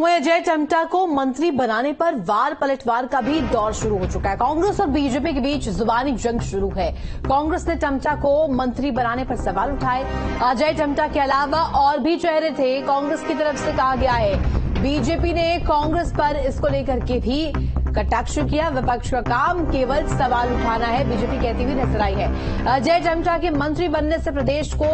वहीं अजय टम्टा को मंत्री बनाने पर वार पलटवार का भी दौर शुरू हो चुका है। कांग्रेस और बीजेपी के बीच जुबानी जंग शुरू है। कांग्रेस ने टम्टा को मंत्री बनाने पर सवाल उठाए। अजय टम्टा के अलावा और भी चेहरे थे, कांग्रेस की तरफ से कहा गया है। बीजेपी ने कांग्रेस पर इसको लेकर के भी कटाक्ष किया। विपक्ष का काम केवल सवाल उठाना है, बीजेपी कहती हुई नजर आई है। अजय टम्टा के मंत्री बनने से प्रदेश को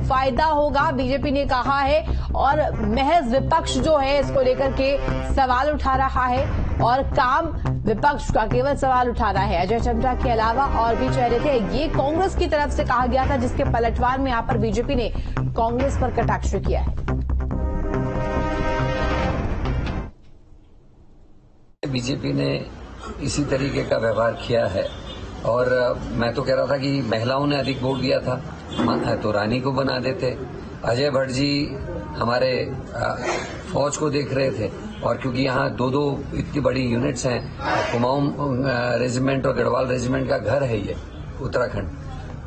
फायदा होगा, बीजेपी ने कहा है, और महज विपक्ष जो है इसको लेकर के सवाल उठा रहा है और काम विपक्ष का केवल सवाल उठाना है। अजय टम्टा के अलावा और भी चेहरे थे, ये कांग्रेस की तरफ से कहा गया था, जिसके पलटवार में यहां पर बीजेपी ने कांग्रेस पर कटाक्ष किया है। बीजेपी ने इसी तरीके का व्यवहार किया है और मैं तो कह रहा था कि महिलाओं ने अधिक वोट दिया था तो रानी को बना देते। अजय भट्ट जी हमारे फौज को देख रहे थे और क्योंकि यहाँ दो इतनी बड़ी यूनिट्स हैं, कुमाऊं रेजिमेंट और गढ़वाल रेजिमेंट का घर है ये उत्तराखंड,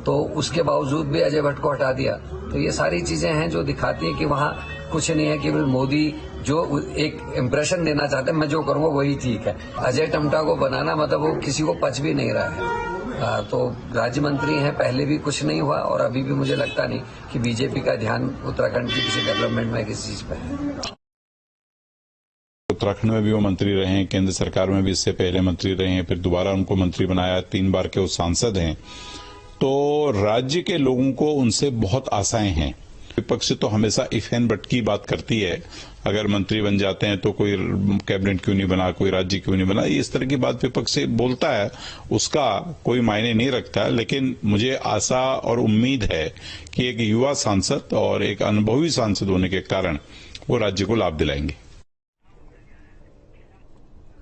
तो उसके बावजूद भी अजय भट्ट को हटा दिया। तो ये सारी चीजें हैं जो दिखाती है कि वहाँ कुछ नहीं है, केवल मोदी जो एक इम्प्रेशन देना चाहते हैं, मैं जो करूंगा वही ठीक है। अजय टम्टा को बनाना मतलब वो किसी को पच भी नहीं रहा है। तो राज्य मंत्री हैं, पहले भी कुछ नहीं हुआ और अभी भी मुझे लगता नहीं कि बीजेपी का ध्यान उत्तराखंड की किसी डेवलपमेंट में किसी चीज पर है। उत्तराखंड में भी वो मंत्री रहे हैं, केंद्र सरकार में भी इससे पहले मंत्री रहे हैं, फिर दोबारा उनको मंत्री बनाया, 3 बार के वो सांसद हैं। तो राज्य के लोगों को उनसे बहुत आशाएं हैं। विपक्ष तो हमेशा इफ एंड बट की बात करती है, अगर मंत्री बन जाते हैं तो कोई कैबिनेट क्यों नहीं बना, कोई राज्य क्यों नहीं बना, इस तरह की बात विपक्ष से बोलता है, उसका कोई मायने नहीं रखता। लेकिन मुझे आशा और उम्मीद है कि एक युवा सांसद और एक अनुभवी सांसद होने के कारण वो राज्य को लाभ दिलाएंगे।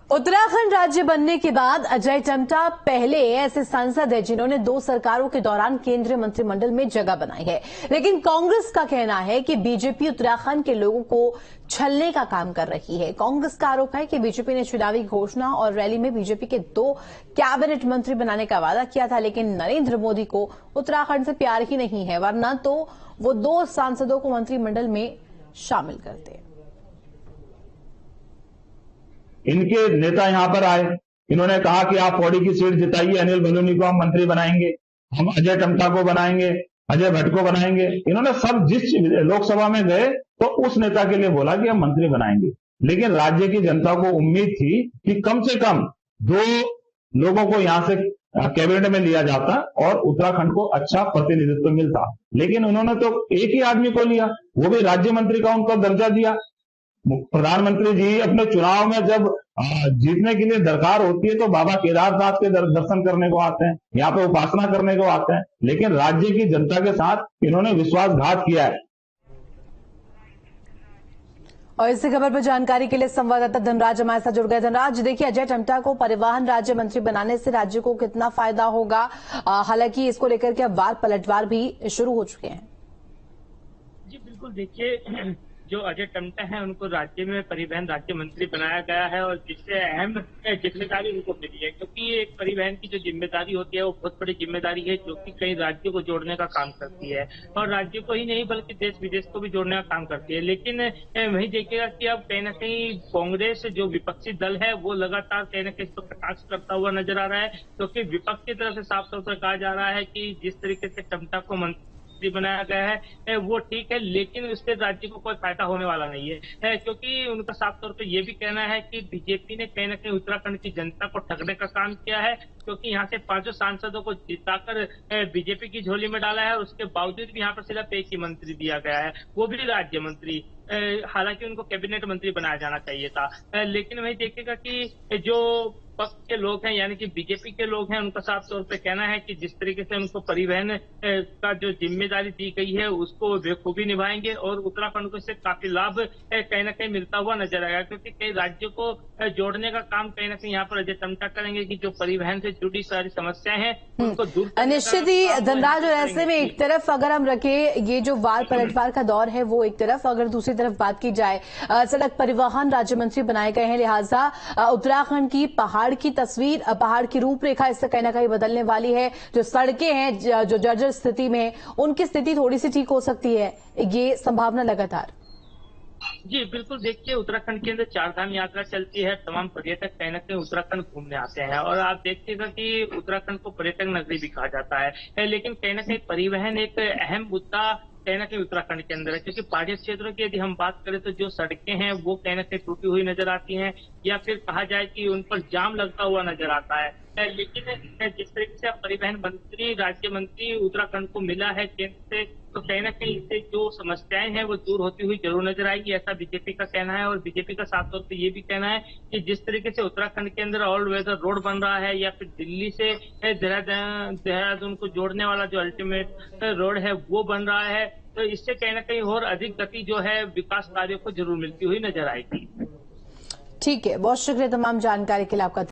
उत्तराखंड राज्य बनने के बाद अजय टम्टा पहले ऐसे सांसद है जिन्होंने 2 सरकारों के दौरान केंद्रीय मंत्रिमंडल में जगह बनाई है। लेकिन कांग्रेस का कहना है कि बीजेपी उत्तराखंड के लोगों को छलने का काम कर रही है। कांग्रेस का आरोप है कि बीजेपी ने चुनावी घोषणा और रैली में बीजेपी के 2 कैबिनेट मंत्री बनाने का वादा किया था, लेकिन नरेंद्र मोदी को उत्तराखंड से प्यार ही नहीं है, वरना तो वो 2 सांसदों को मंत्रिमंडल में शामिल करते। इनके नेता यहाँ पर आए, इन्होंने कहा कि आप पौड़ी की सीट जिताइए, अनिल बलूनी को हम मंत्री बनाएंगे, हम अजय टम्टा को बनाएंगे, अजय भट्ट को बनाएंगे। इन्होंने सब जिस लोकसभा में गए तो उस नेता के लिए बोला कि हम मंत्री बनाएंगे। लेकिन राज्य की जनता को उम्मीद थी कि कम से कम 2 लोगों को यहाँ से कैबिनेट में लिया जाता और उत्तराखंड को अच्छा प्रतिनिधित्व मिलता। लेकिन उन्होंने तो एक ही आदमी को लिया, वो भी राज्य मंत्री का उनको दर्जा दिया। प्रधानमंत्री जी अपने चुनाव में जब जीतने के लिए दरकार होती है तो बाबा केदारनाथ के दर्शन करने को आते हैं, यहाँ पे उपासना करने को आते हैं, लेकिन राज्य की जनता के साथ इन्होंने विश्वासघात किया है। और इसी खबर पर जानकारी के लिए संवाददाता धनराज हमारे साथ जुड़ गए। धनराज, देखिए, अजय टम्टा को परिवहन राज्य मंत्री बनाने से राज्य को कितना फायदा होगा, हालांकि इसको लेकर के अब वार पलटवार भी शुरू हो चुके हैं। जी बिल्कुल, देखिए, जो अजय टम्टा है उनको राज्य में परिवहन राज्य मंत्री बनाया गया है और जिससे अहम जिम्मेदारी उनको मिली है, क्योंकि एक परिवहन की जो जिम्मेदारी होती है वो बहुत बड़ी जिम्मेदारी है, जो कि कई राज्यों को जोड़ने का काम करती है और राज्यों को ही नहीं बल्कि देश विदेश को भी जोड़ने का काम करती है। लेकिन वहीं देखिएगा कि अब कहीं न कहीं कांग्रेस जो विपक्षी दल है वो लगातार कहीं न कहीं इसको कटाक्ष करता हुआ नजर आ रहा है, क्योंकि विपक्ष की तरफ से साफ तौर पर कहा जा रहा है कि जिस तरीके से टम्टा को मंत्री बनाया गया है वो ठीक है, लेकिन उससे राज्य को कोई फायदा होने वाला नहीं है, क्योंकि उनका साफ तौर पर यह भी कहना है कि बीजेपी ने कहीं न कहीं उत्तराखंड की जनता को ठगने का काम किया है, क्योंकि यहाँ से 5 सांसदों को जिताकर बीजेपी की झोली में डाला है और उसके बावजूद भी यहाँ पर सिर्फ एक ही मंत्री दिया गया है, वो भी राज्य मंत्री। हालांकि उनको कैबिनेट मंत्री बनाया जाना चाहिए था, लेकिन वही देखिएगा कि जो पक्ष के लोग हैं यानी कि बीजेपी के लोग हैं, उनका साफ तौर पे कहना है कि जिस तरीके से उनको परिवहन का जो जिम्मेदारी दी गई है उसको बेखूबी निभाएंगे और उत्तराखंड को इससे काफी लाभ कहीं न कहीं मिलता हुआ नजर आएगा, क्योंकि कई राज्यों को जोड़ने का काम कहीं न कहीं यहाँ पर अजय टम्टा करेंगे कि जो परिवहन से जुड़ी सारी समस्याएं हैं उनको दूर। निश्चित ही धनराज, और ऐसे में एक तरफ अगर हम रखें ये जो वार पलटवार का दौर है वो एक तरफ, अगर दूसरी तरफ बात की जाए, सड़क परिवहन राज्य मंत्री बनाए गए हैं, लिहाजा उत्तराखंड की पहाड़ की तस्वीर, पहाड़ की रूपरेखा इससे कहीं ना कहीं बदलने वाली है। जो सड़कें हैं जो जर्जर स्थिति में, उनकी स्थिति थोड़ी सी ठीक हो सकती है, ये संभावना लगातार। जी बिल्कुल, देखिए उत्तराखंड के अंदर चारधाम यात्रा चलती है, तमाम पर्यटक कहीं न कहीं उत्तराखंड घूमने आते हैं और आप देखिएगा कि उत्तराखंड को पर्यटक नगरी भी कहा जाता है, लेकिन कहीं न कहीं परिवहन एक अहम मुद्दा कहीं न कहीं उत्तराखंड के अंदर है, क्योंकि पहाड़ी क्षेत्रों की यदि हम बात करें तो जो सड़कें हैं वो कहीं न कहीं टूटी हुई नजर आती हैं या फिर कहा जाए कि उन पर जाम लगता हुआ नजर आता है। लेकिन जिस तरीके से परिवहन मंत्री, राज्य मंत्री उत्तराखंड को मिला है केंद्र से, तो कहीं न कहीं इससे जो समस्याएं हैं वो दूर होती हुई जरूर नजर आएगी, ऐसा बीजेपी का कहना है। और बीजेपी का साफ तौर पर ये भी कहना है कि जिस तरीके से उत्तराखंड के अंदर ऑल वेदर रोड बन रहा है या फिर दिल्ली से देहरादून को जोड़ने वाला जो अल्टीमेट रोड है वो बन रहा है, तो इससे कहीं न कहीं और अधिक गति जो है विकास कार्यों को जरूर मिलती हुई नजर आएगी। ठीक है, बहुत शुक्रिया तमाम जानकारी के लिए आपका।